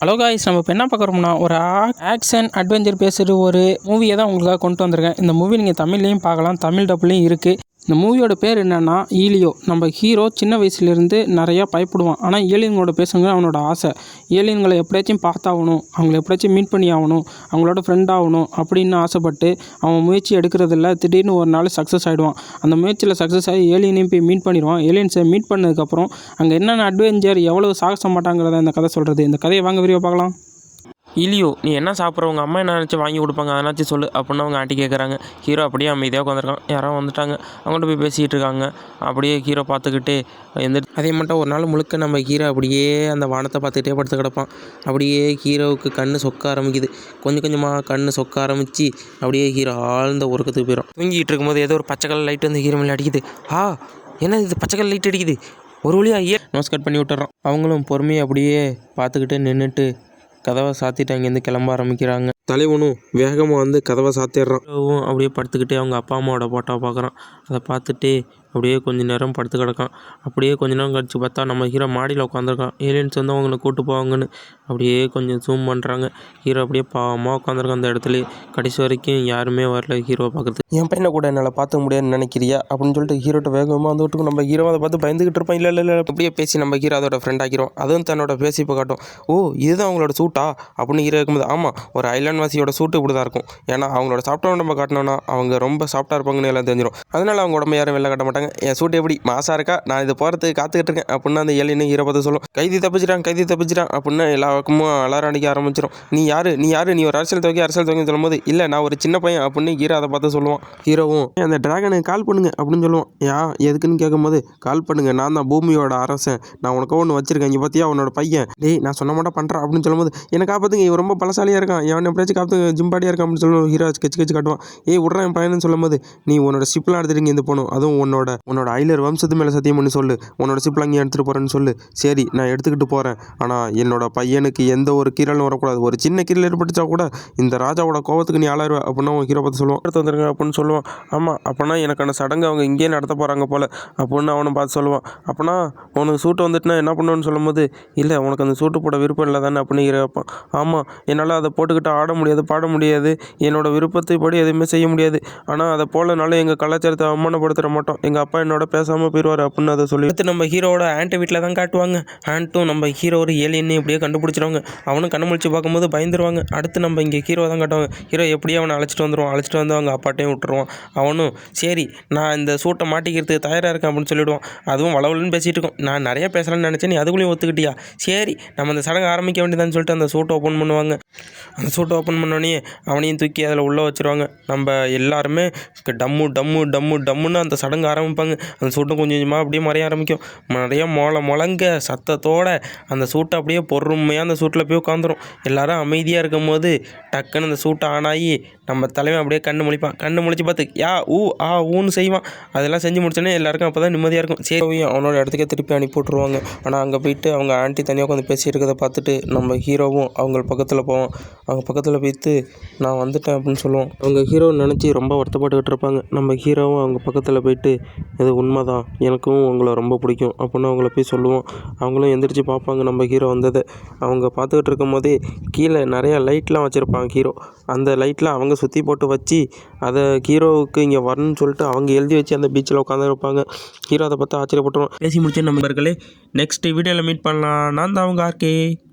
Hello guys, நம்ம இப்போ என்ன பார்க்குறோம்னா ஒரு ஆக்ஷன் அட்வென்ச்சர் பேசுகிற ஒரு மூவியை தான் உங்களுக்காக கொண்டு வந்திருக்கேன். இந்த மூவி நீங்கள் தமிழ்லையும் பார்க்கலாம், தமிழ் டப்புலையும் இருக்குது. இந்த மூவியோட பேர் என்னென்னா ஈலியோ. நம்ம ஹீரோ சின்ன வயசுலேருந்து நிறையா பயப்படுவான். ஆனால் ஏலியன்களோட பேசுங்க அவனோட ஆசை. ஏலியன்களை எப்படியாச்சும் பார்த்தாகணும், அவங்கள எப்படியாச்சும் மீட் பண்ணி ஆகணும், அவங்களோட ஃப்ரெண்ட் ஆகணும் அப்படின்னு ஆசைப்பட்டு அவன் முயற்சி எடுக்கிறதில்ல. திடீர்னு ஒரு நாள் சக்ஸஸ் ஆகிடுவான். அந்த முயற்சியில் சக்ஸஸ் ஆகி ஏலியனையும் போய் மீட் பண்ணிடுவான். ஏலியன்ஸை மீட் பண்ணதுக்கப்புறம் அங்கே என்னென்ன அட்வென்ச்சர் எவ்வளோ சாகச மாட்டாங்கிறத இந்த கதை சொல்கிறது. இந்த கதையை வாங்க விரிவாக பார்க்கலாம். இலியோ, நீ என்ன சாப்பிட்ற? உங்கள் அம்மா என்ன நினச்சி வாங்கி கொடுப்பாங்க, அதனாச்சும் சொல்லு அப்படின்னு அவங்க ஆண்டி கேட்குறாங்க. ஹீரோ அப்படியே அமைதியாக உட்காந்துருக்கான். யாரோ வந்துட்டாங்க, அவங்கள்ட்ட போய் பேசிகிட்டு இருக்காங்க. அப்படியே ஹீரோ பார்த்துக்கிட்டே அதே மட்டும் ஒரு நாள் முழுக்க நம்ம ஹீரோ அப்படியே அந்த வானத்தை பார்த்துக்கிட்டே படுத்து கிடப்பான். அப்படியே ஹீரோவுக்கு கண் சொக்க ஆரம்பிக்குது. கொஞ்சம் கொஞ்சமாக கண் சொக்க ஆரம்பித்து அப்படியே ஹீரோ ஆழ்ந்த உறக்கத்துக்கு போயிடும். தூங்கிட்டு இருக்கும்போது ஏதோ ஒரு பச்சை கலர் லைட்டு வந்து ஹீரோ மேலே அடிக்குது. என்ன இது பச்சை கலர் லைட் அடிக்குது? ஒரு வழியாக நோஸ் கட் பண்ணி விட்டுறான். அவங்களும் பொறுமையாக அப்படியே பார்த்துக்கிட்டு நின்றுட்டு கதவை சாத்திட்டு அங்கேருந்து கிளம்ப ஆரம்பிக்கிறாங்க. தலைவனும் வேகமாக வந்து கதவை சாத்திடுறான். அப்படியே படுத்துக்கிட்டே அவங்க அப்பா அம்மாவோட ஃபோட்டோ பார்க்குறான். அதை பார்த்துட்டு அப்படியே கொஞ்சம் நேரம் படுத்து கிடக்கான். அப்படியே கொஞ்ச நேரம் கழிச்சு பார்த்தா நம்ம ஹீரோ மாடியில் உட்காந்துருக்கான். ஏலியன்ஸ் வந்து அவங்களை கூட்டு போவாங்கன்னு அப்படியே கொஞ்சம் ஜூம் பண்ணுறாங்க. ஹீரோ அப்படியே பாவமாக உட்காந்துருக்கான் அந்த இடத்துல. கடைசி வரைக்கும் யாருமே வரல ஹீரோவை பார்க்குறது. என் பையனை கூட என்னால் பார்த்துக்க முடியாதுன்னு நினைக்கிறியா அப்படின்னு சொல்லிட்டு ஹீரோட்ட வேகமாக வந்து விட்டு நம்ம ஹீரோ அதை பார்த்து பயந்துக்கிட்டு இருப்பான். இல்லை அப்படியே பேசி நம்ம ஹீரோ அதோட ஃப்ரெண்ட் ஆக்கிரும். அதுவும் தன்னோட பேசி இப்போ காட்டும். இதுதான் அவங்களோட சூட்டா அப்படின்னு ஹீரோ இருக்கும்போது, ஆமாம், ஒரு ஐலாண்ட் வாசியோட சூட்டு இப்படி தான் இருக்கும். ஏன்னா அவங்களோட சாப்பிட்டா நம்ம காட்டினோன்னா அவங்க ரொம்ப சாஃப்டாக இருப்பாங்கன்னு எல்லாம் தெரிஞ்சிடும். அதனால் அவங்க உடம்பு யாரும் வெளில காட்ட மாட்டாங்க. என் சூட்டு எப்படி மாசாக இருக்கா, நான் இது போகிறதுக்கு காத்துக்கிட்டு இருக்கேன் அப்படின்னு அந்த ஏலியன் ஹீரோ பார்த்து சொல்லும். கைதி தப்பிச்சிட்டான் அப்படின்னு எல்லா பக்கமும் அலாரம் அடிக்க ஆரம்பிச்சிடும். நீ யாரு நீ ஒரு அரசியல் துவங்கி சொல்லும்போது, இல்லை நான் ஒரு சின்ன பையன் அப்படின்னு ஹீரோ அதை பார்த்து சொல்லுவான். ஹீரோவும் அந்த டிராகனுக்கு கால் பண்ணுங்க அப்படின்னு சொல்லுவான். எதுக்குன்னு கேட்கும்போது, கால் பண்ணுங்க, நான் தான் பூமியோட அரசன், நான் உனக்கு ஒன்று வச்சிருக்கேன், இங்கே பார்த்தியா அவனோட பையன், டேய் நான் சொன்ன மாட்டேன் பண்ணுறேன் அப்படின்னு சொல்லும்போது, எனக்கு காப்பாற்றுங்க, இவன் ரொம்ப பலசாலியாக இருக்கான், எவன் எப்படியாச்சும் காப்பாற்று, ஜிம்பாடியாக இருக்கான் அப்படின்னு சொல்லுவோம். ஹீரோ கெச்சு காட்டுவான். விட்றான் என் பையனு சொல்லும்போது, நீ உன்னோட ஷிப்லாம் எடுத்துட்டு இருந்து போகணும், அதுவும் உன்னோட ஐலர் வம்சத்து மேலே சத்தியம் பண்ணி சொல்லு, உன்னோட ஷிப்லாம் இங்கே எடுத்துகிட்டு போகிறேன்னு சொல்லு. சரி நான் எடுத்துக்கிட்டு போகிறேன், ஆனால் என்னோட பையனுக்கு எந்த ஒரு கீரலும் வரக்கூடாது, ஒரு சின்ன கீரல் ஏற்பட்டுச்சா கூட இந்த ராஜாவோட கோவத்துக்கு நீ ஆளாருவ அப்படின்னு அவன் ஹீரோ பார்த்து சொல்லுவான். எடுத்து வந்துருங்க அப்படின்னு சொல்லுவான். ஆமாம், அப்போனா எனக்கான சடங்கு அவங்க இங்கேயே நடத்த போகிறாங்க போல் அப்படின்னு அவனை பார்த்து சொல்லுவான். அப்போனா உனக்கு சூட்டு வந்துட்டுனா என்ன பண்ணுவேன்னு சொல்லும்போது, இல்லை உனக்கு அந்த சூட்டு போட விருப்பம் இல்லை தானே அப்படின்னு ஹீரோ வைப்பான். ஆமாம், என்னால் அதை போட்டுக்கிட்டு ஆட முடியாது, பாட முடியாது, என்னோட விருப்பத்தை படி எதுவுமே செய்ய முடியாது, ஆனால் அதை போலனால எங்கள் கலாச்சாரத்தை அவமானப்படுத்த மாட்டோம், எங்கள் அப்பா என்னோட பேசாமல் போயிடுவார் அப்படின்னு அதை சொல்லி அடுத்து நம்ம ஹீரோட ஆண்ட்டு வீட்டில் தான் காட்டுவாங்க. ஆண்ட்டும் நம்ம ஹீரோ ஒரு ஏலியன் இப்படியே கண்டுபிடிச்சிருவாங்க. அவனும் கண்ணு முழிச்சு பார்க்கும்போது பயந்துருவாங்க. அடுத்து நம்ம இங்கே ஹீரோ தான் காட்டுவாங்க. ஹீரோ எப்படியும் அவனை அழைச்சிட்டு வந்து அவங்க அப்பாட்டையும் விட்டுருவான். அவனும் சரி நான் இந்த சூட்டை மாட்டிக்கிறதுக்கு தயாராக இருக்கேன் அப்படின்னு சொல்லிவிடுவான். அதுவும் வளவலன்னு பேசிகிட்டு இருக்கும். நான் நிறைய பேசலான்னு நினச்சேன், நீ அதுக்குள்ளேயும் ஒத்துக்கிட்டியா, சரி நம்ம அந்த சடங்கு ஆரம்பிக்க வேண்டியதான்னு சொல்லிட்டு அந்த சூட்டை ஓப்பன் பண்ணுவாங்க. அந்த சூட்டை ஓப்பன் பண்ணோடனே அவனையும் தூக்கி அதில் உள்ளே வச்சுருவாங்க. நம்ம எல்லாருமே டம்முன்னு அந்த சடங்கு ஆரம்பிப்பாங்க. அந்த சூட்டும் கொஞ்சம் கொஞ்சமாக அப்படியே மறைய ஆரம்பிக்கும். நிறைய முழங்க சத்தத்தோடு அந்த சூட்டை அப்படியே பொறுமையாக அந்த சூட்டில் போய் உட்காந்துரும். எல்லாரும் அமைதியாக இருக்கும் போது டக்குன்னு அந்த சூட்டை ஆனாகி நம்ம தலைவன் அப்படியே கண்ணு முழிச்சு பார்த்து ஊன்னு செய்வான். அதெல்லாம் செஞ்சு முடிச்சோன்னே எல்லாருக்கும் அப்போ தான் நிம்மதியாக இருக்கும். சரி அவனோட இடத்துக்கே திருப்பி அனுப்பி விட்ருவாங்க. ஆனால் அங்கே போயிட்டு அவங்க ஆண்டி தனியாக உட்காந்து பேசிட்டு இருக்கிறத பார்த்துட்டு நம்ம ஹீரோவும் அவங்க பக்கத்தில் போவோம். அவங்க பக்கத்தில் போய்த்து நான் வந்துட்டேன் அப்படின்னு சொல்லுவோம். அவங்க ஹீரோ நினச்சி ரொம்ப வருத்தப்பட்டுக்கிட்டு இருப்பாங்க. நம்ம ஹீரோவும் அவங்க பக்கத்தில் போயிட்டு, இது உண்மைதான், எனக்கும் உங்களை ரொம்ப பிடிக்கும் அப்படின்னு அவங்கள போய் சொல்லுவோம். அவங்களும் எந்திரிச்சு பார்ப்பாங்க நம்ம ஹீரோ வந்ததை. அவங்க பார்த்துக்கிட்டு இருக்கும் போதே கீழே நிறையா லைட்லாம் வச்சுருப்பாங்க ஹீரோ. அந்த லைட்லாம் அவங்க சுற்றி போட்டு வச்சு அதை ஹீரோவுக்கு இங்கே வரணும்னு சொல்லிட்டு அவங்க எழுதி வச்சு அந்த பீச்சில் உட்காந்துருப்பாங்க. ஹீரோ அதை பார்த்து ஆச்சரியப்பட்டுருவோம். பேசி முடிச்சு நண்பர்களே, நெக்ஸ்ட் வீடியோவில் மீட் பண்ணலாம். நான் தான் அவங்க ஆர்கே.